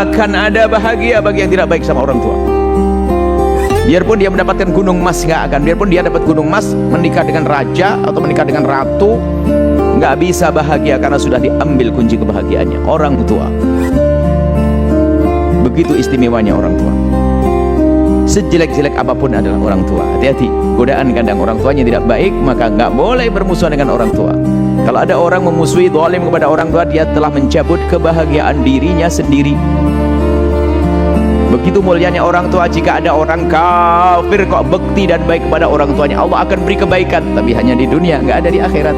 akan ada bahagia bagi yang tidak baik sama orang tua. Biarpun dia mendapatkan gunung emas, nggak akan. Biarpun dia dapat gunung emas, menikah dengan raja atau menikah dengan ratu, nggak bisa bahagia karena sudah diambil kunci kebahagiaannya, orang tua. Begitu istimewanya orang tua. Sejelek-jelek apapun adalah orang tua. Hati-hati, godaan kandang orang tuanya tidak baik, maka nggak boleh bermusuhan dengan orang tua. Kalau ada orang memusuhi, zalim kepada orang tua, dia telah mencabut kebahagiaan dirinya sendiri. Begitu mulianya orang tua. Jika ada orang kafir kok bekti dan baik kepada orang tuanya, Allah akan beri kebaikan, tapi hanya di dunia, nggak ada di akhirat.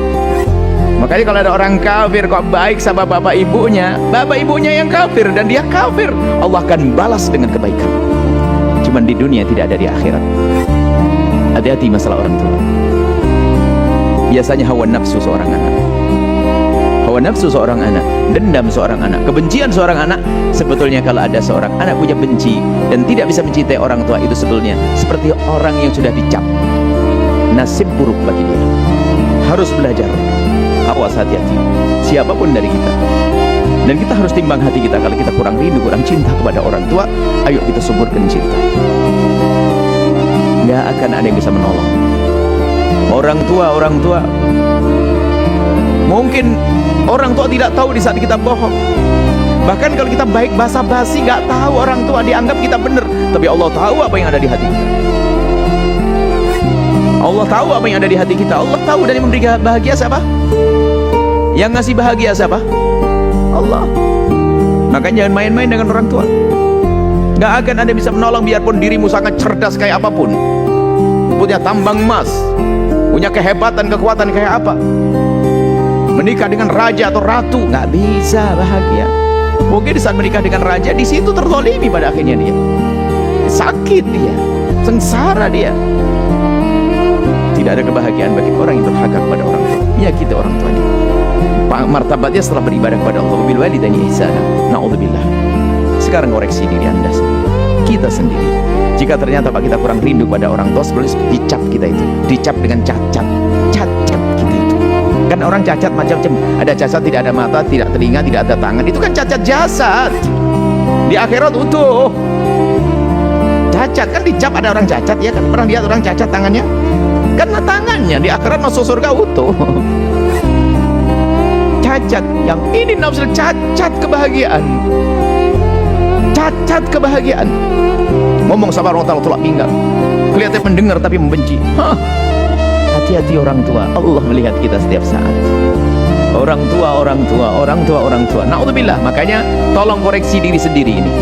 Makanya kalau ada orang kafir kok baik sama bapak ibunya yang kafir dan dia kafir, Allah akan balas dengan kebaikan. Cuman di dunia, tidak ada di akhirat. Hati-hati masalah orang tua. Biasanya hawa nafsu seorang anak, hawa nafsu seorang anak, dendam seorang anak, kebencian seorang anak. Sebetulnya kalau ada seorang anak punya benci dan tidak bisa mencintai orang tua, itu sebetulnya seperti orang yang sudah dicap. Nasib buruk bagi dia. Harus belajar. Awas, hati-hati siapapun dari kita. Dan kita harus timbang hati kita. Kalau kita kurang rindu, kurang cinta kepada orang tua, ayo kita suburkan cinta. Nggak akan ada yang bisa menolong. Orang tua mungkin orang tua tidak tahu di saat kita bohong. Bahkan kalau kita baik basa-basi, nggak tahu orang tua, dianggap kita benar, tapi Allah tahu apa yang ada di hati kita. Allah tahu apa yang ada di hati kita. Allah tahu, dan yang memberi bahagia siapa? Yang ngasih bahagia siapa? Allah. Makanya jangan main-main dengan orang tua. Nggak akan ada yang bisa menolong, biarpun dirimu sangat cerdas kayak apapun, punya tambang emas, punya kehebatan, kekuatan kayak apa, menikah dengan raja atau ratu, nggak bisa bahagia. Mungkin di saat menikah dengan raja, di situ terzalimi pada akhirnya dia, sakit dia, sengsara dia. Tidak ada kebahagiaan bagi orang yang durhaka kepada orang tua, menyakiti orang tuanya. Martabatnya setelah beribadah kepada Allah, bil walidaini ihsana. Na'udzubillah. Sekarang koreksi diri Anda sendiri, kita sendiri. Jika ternyata Pak kita kurang rindu pada orang tua, sebelum dicap kita itu, dicap dengan cacat kita itu. Kan orang cacat macam-macam. Ada cacat tidak ada mata, tidak telinga, tidak ada tangan. Itu kan cacat jasad. Di akhirat utuh. Cacat kan dicap, ada orang cacat, ya kan? Pernah lihat orang cacat tangannya? Karena tangannya di akhirat masuk surga utuh. Cacat, yang ini nafsu, cacat kebahagiaan. Cacat kebahagiaan. Ngomong sama orang tua tolak pinggang, kelihatan mendengar tapi membenci. Hati-hati orang tua, Allah melihat kita setiap saat. Orang tua. Na'udzubillah. Makanya tolong koreksi diri sendiri ini.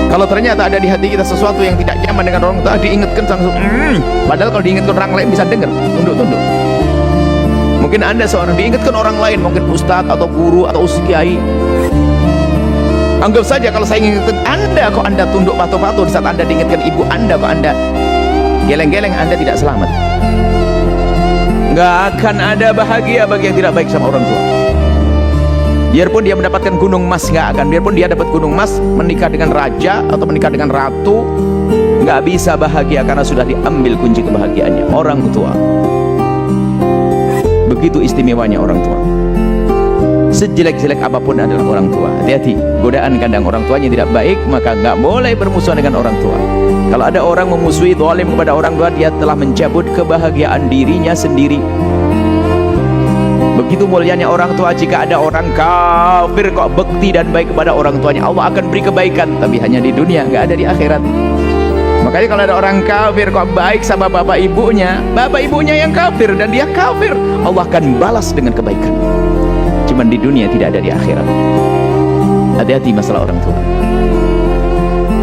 Kalau ternyata ada di hati kita sesuatu yang tidak nyaman dengan orang tua, diingatkan langsung. Padahal kalau diingatkan orang lain bisa dengar, tunduk-tunduk. Mungkin Anda seorang diingatkan orang lain, mungkin ustadz atau guru atau kiai. Anggap saja kalau saya ingatkan Anda, kok Anda tunduk patuh-patuh. Di saat Anda diingatkan ibu Anda, kok Anda geleng-geleng, Anda tidak selamat. Nggak akan ada bahagia bagi yang tidak baik sama orang tua. Biarpun dia mendapatkan gunung emas, nggak akan. Biarpun dia dapat gunung emas, menikah dengan raja atau menikah dengan ratu, nggak bisa bahagia karena sudah diambil kunci kebahagiaannya, orang tua. Begitu istimewanya orang tua. Sejelek-jelek apapun adalah orang tua. Hati-hati, godaan kandang orang tuanya tidak baik, maka nggak boleh bermusuhan dengan orang tua. Kalau ada orang memusuhi, zalim kepada orang tua, dia telah mencabut kebahagiaan dirinya sendiri. Begitu mulianya orang tua. Jika ada orang kafir kok bekti dan baik kepada orang tuanya, Allah akan beri kebaikan, tapi hanya di dunia, nggak ada di akhirat. Makanya kalau ada orang kafir kok baik sama bapak ibunya yang kafir dan dia kafir, Allah akan balas dengan kebaikan. Cuman di dunia, tidak ada di akhirat. Hati-hati masalah orang tua.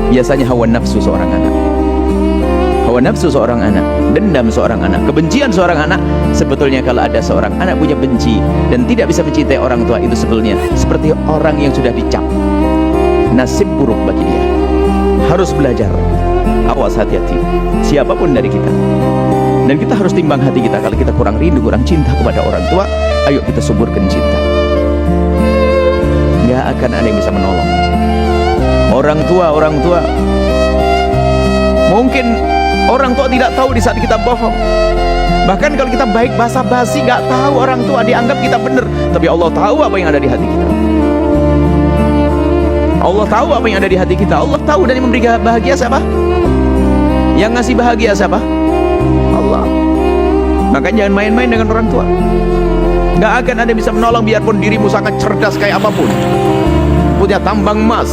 Biasanya hawa nafsu seorang anak, hawa nafsu seorang anak, dendam seorang anak, kebencian seorang anak. Sebetulnya kalau ada seorang anak punya benci dan tidak bisa mencintai orang tua, itu sebetulnya seperti orang yang sudah dicap. Nasib buruk bagi dia. Harus belajar. Awas, hati-hati siapapun dari kita. Dan kita harus timbang hati kita. Kalau kita kurang rindu, kurang cinta kepada orang tua, ayo kita suburkan cinta. Nggak akan ada yang bisa menolong. Orang tua mungkin orang tua tidak tahu di saat kita bohong. Bahkan kalau kita baik basa-basi, nggak tahu orang tua, dianggap kita benar, tapi Allah tahu apa yang ada di hati kita. Allah tahu apa yang ada di hati kita. Allah tahu, dan yang memberi bahagia siapa? Yang ngasih bahagia siapa? Allah. Maka jangan main-main dengan orang tua. Gak akan ada bisa menolong biarpun dirimu sangat cerdas kayak apapun, punya tambang emas,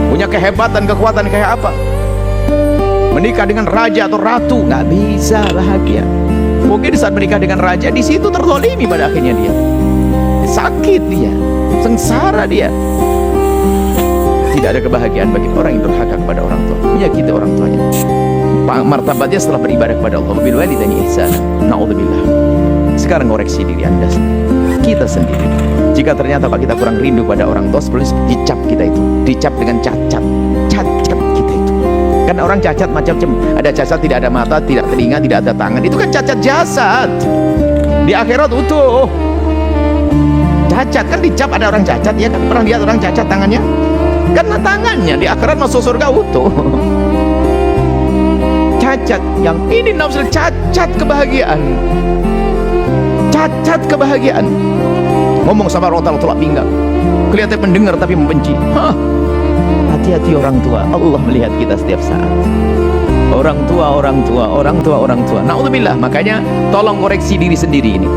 punya kehebatan, kekuatan kayak apa, menikah dengan raja atau ratu, gak bisa bahagia. Mungkin saat menikah dengan raja, di situ terzalimi pada akhirnya dia, sakit dia, sengsara dia. Tidak ada kebahagiaan bagi orang yang durhaka kepada orang tua, menyakiti orang tuanya. Martabatnya setelah beribadah kepada Allah, bil walidaini ihsana. Naudzubillah. Sekarang koreksi diri Anda, kita sendiri. Jika ternyata Pak kita kurang rindu pada orang tua, sebelum dicap kita itu, dicap dengan cacat kita itu. Karena orang cacat macam-macam, ada cacat tidak ada mata, tidak telinga, tidak ada tangan, itu kan cacat jasad. Di akhirat utuh. Cacat kan dicap, ada orang cacat, ya kan? Pernah lihat orang cacat tangannya? Karena tangannya di akhirat masuk surga utuh. Cacat, yang ini nafsu, cacat kebahagiaan. Cacat kebahagiaan. Ngomong sama orang tua tolak pinggang, kelihatan mendengar tapi membenci. Hati-hati orang tua, Allah melihat kita setiap saat. Orang tua. Naudzubillah. Makanya tolong koreksi diri sendiri ini.